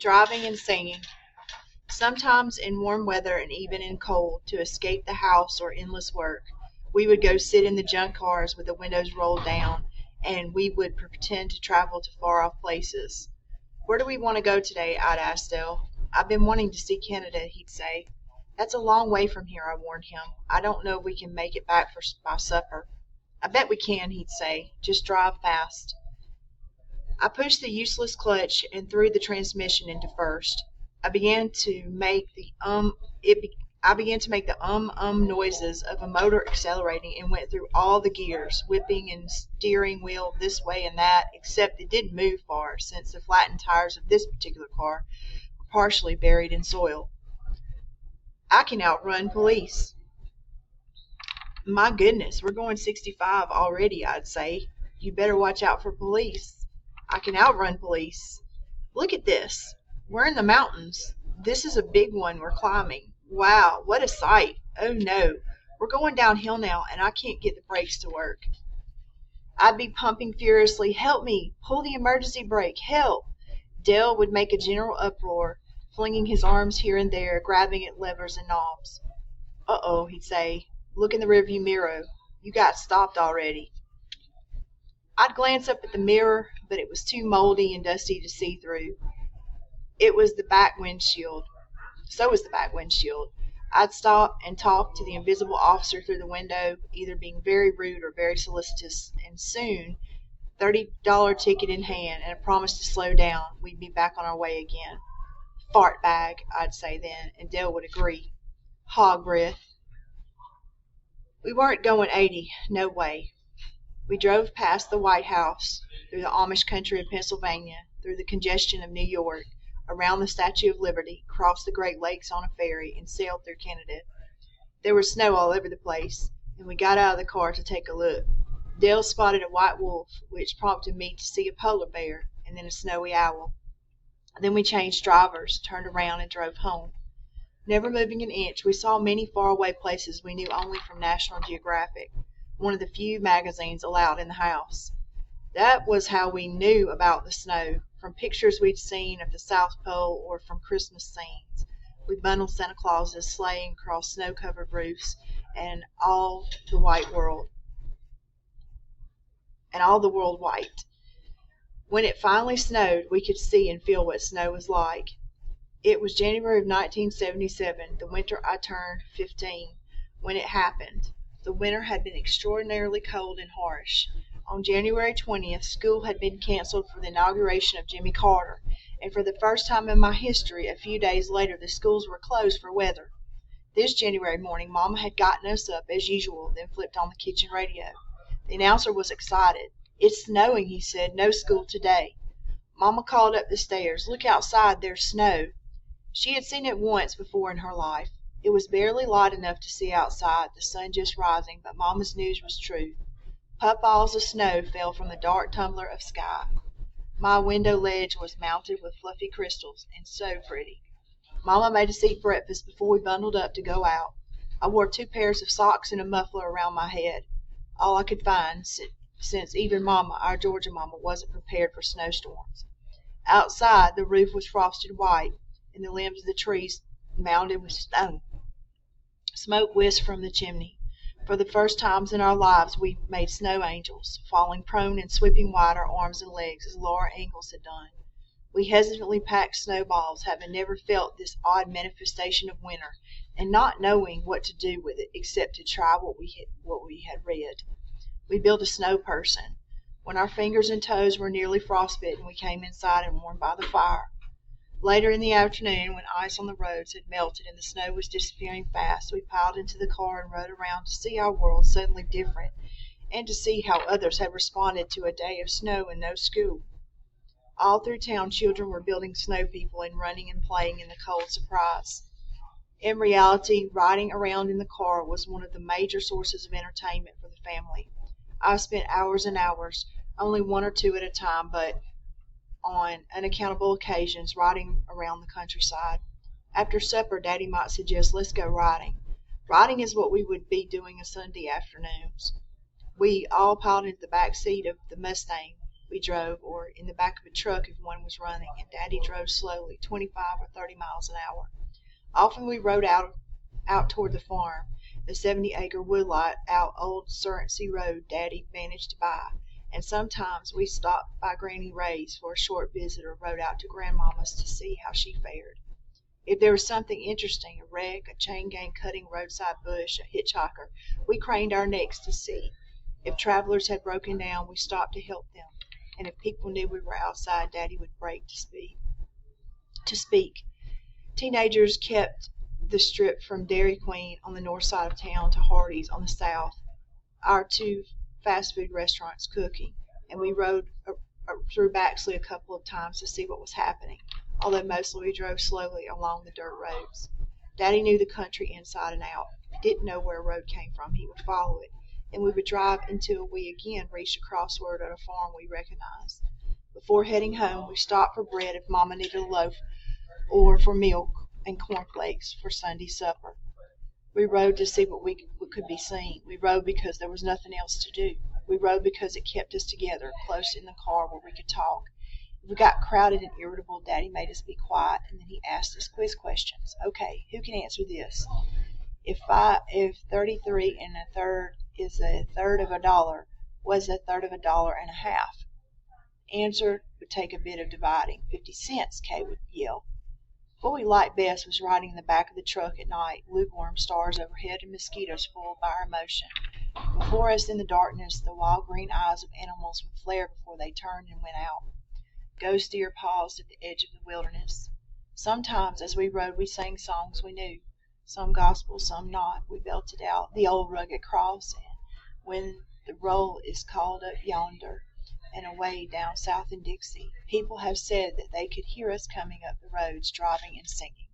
driving and singing, sometimes in warm weather and even in cold, to escape the house or endless work. We would go sit in the junk cars with the windows rolled down, and we would pretend to travel to far off places. "Where do we want to go today?" I'd ask Dale. "I've been wanting to see Canada," he'd say. "That's a long way from here," I warned him. "I don't know if we can make it back by supper." "I bet we can," he'd say. "Just drive fast." I pushed the useless clutch and threw the transmission into first. I began to make the noises of a motor accelerating, and went through all the gears, whipping and steering wheel this way and that, except it didn't move far, since the flattened tires of this particular car were partially buried in soil. "I can outrun police." "My goodness, we're going 65 already," I'd say. "You better watch out for police." "I can outrun police." "Look at this. We're in the mountains. This is a big one we're climbing. Wow, what a sight. Oh no, we're going downhill now, and I can't get the brakes to work." I'd be pumping furiously, "Help me! Pull the emergency brake! Help!" Dale would make a general uproar, flinging his arms here and there, grabbing at levers and knobs. "Uh-oh," he'd say. "Look in the rearview mirror. You got stopped already." I'd glance up at the mirror, but it was too moldy and dusty to see through. So was the back windshield. I'd stop and talk to the invisible officer through the window, either being very rude or very solicitous, and soon, $30 ticket in hand and a promise to slow down, we'd be back on our way again. "Fart bag," I'd say then, and Dale would agree. "Hog breath." We weren't going 80, no way. We drove past the White House, through the Amish country of Pennsylvania, through the congestion of New York, around the Statue of Liberty, crossed the Great Lakes on a ferry, and sailed through Canada. There was snow all over the place, and we got out of the car to take a look. Dale spotted a white wolf, which prompted me to see a polar bear, and then a snowy owl. Then we changed drivers, turned around, and drove home. Never moving an inch, we saw many faraway places we knew only from National Geographic, one of the few magazines allowed in the house. That was how we knew about the snow, from pictures we'd seen of the South Pole or from Christmas scenes. We bundled Santa Clauses sleighing across snow-covered roofs, and all the world white. When it finally snowed, we could see and feel what snow was like. It was January of 1977, the winter I turned 15, when it happened. The winter had been extraordinarily cold and harsh. On January 20th, school had been canceled for the inauguration of Jimmy Carter, and for the first time in my history, a few days later, the schools were closed for weather. This January morning, Mama had gotten us up as usual, then flipped on the kitchen radio. The announcer was excited. "It's snowing," he said. "No school today." Mama called up the stairs. "Look outside, there's snow." She had seen it once before in her life. It was barely light enough to see outside, the sun just rising, but Mama's news was true. Puffballs of snow fell from the dark tumbler of sky. My window ledge was mounted with fluffy crystals, and so pretty. Mama made us eat breakfast before we bundled up to go out. I wore 2 pairs of socks and a muffler around my head, all I could find, since even Mama, our Georgia Mama, wasn't prepared for snowstorms. Outside, the roof was frosted white, and the limbs of the trees mounded with snow. Smoke whisked from the chimney. For the first times in our lives we made snow angels, falling prone and sweeping wide our arms and legs as Laura Ingalls had done. We hesitantly packed snowballs, having never felt this odd manifestation of winter, and not knowing what to do with it except to try what we had read. We built a snow person. When our fingers and toes were nearly frostbitten, we came inside and warmed by the fire. Later in the afternoon, when ice on the roads had melted and the snow was disappearing fast, we piled into the car and rode around to see our world suddenly different, and to see how others had responded to a day of snow and no school. All through town, children were building snow people and running and playing in the cold surprise. In reality, riding around in the car was one of the major sources of entertainment for the family. I spent hours and hours, only 1 or 2 at a time, but on unaccountable occasions, riding around the countryside. After supper, Daddy might suggest, "Let's go riding." Riding is what we would be doing on Sunday afternoons. We all piled into the back seat of the Mustang, we drove, or in the back of a truck if one was running, and Daddy drove slowly, 25 or 30 miles an hour. Often we rode out toward the farm, the 70-acre woodlot out Old Surrency Road Daddy managed to buy, and sometimes we stopped by Granny Ray's for a short visit or rode out to Grandmama's to see how she fared. If there was something interesting, a wreck, a chain gang cutting roadside bush, a hitchhiker, we craned our necks to see. If travelers had broken down, we stopped to help them, and if people knew we were outside, Daddy would break to speak. Teenagers kept the strip from Dairy Queen on the north side of town to Hardee's on the south, our two fast food restaurants cooking, and we rode through Baxley a couple of times to see what was happening, although mostly we drove slowly along the dirt roads. Daddy knew the country inside and out. If he didn't know where a road came from, he would follow it, and we would drive until we again reached a crossroad at a farm we recognized. Before heading home, we stopped for bread if Mama needed a loaf, or for milk and cornflakes for Sunday supper. We rode to see what could be seen. We rode because there was nothing else to do. We rode because it kept us together, close in the car where we could talk. If we got crowded and irritable, Daddy made us be quiet, and then he asked us quiz questions. Okay, who can answer this? If 33 and a third is a third of a dollar, what's a third of a dollar and a half? Answer would take a bit of dividing. 50 cents, Kay would yell. What we liked best was riding in the back of the truck at night, lukewarm stars overhead and mosquitoes foiled by our motion. Before us in the darkness, the wild green eyes of animals would flare before they turned and went out. Ghost deer paused at the edge of the wilderness. Sometimes as we rode we sang songs we knew, some gospel, some not. We belted out the old rugged cross, and when the roll is called up yonder, and away down south in Dixie, people have said that they could hear us coming up the roads, driving and singing.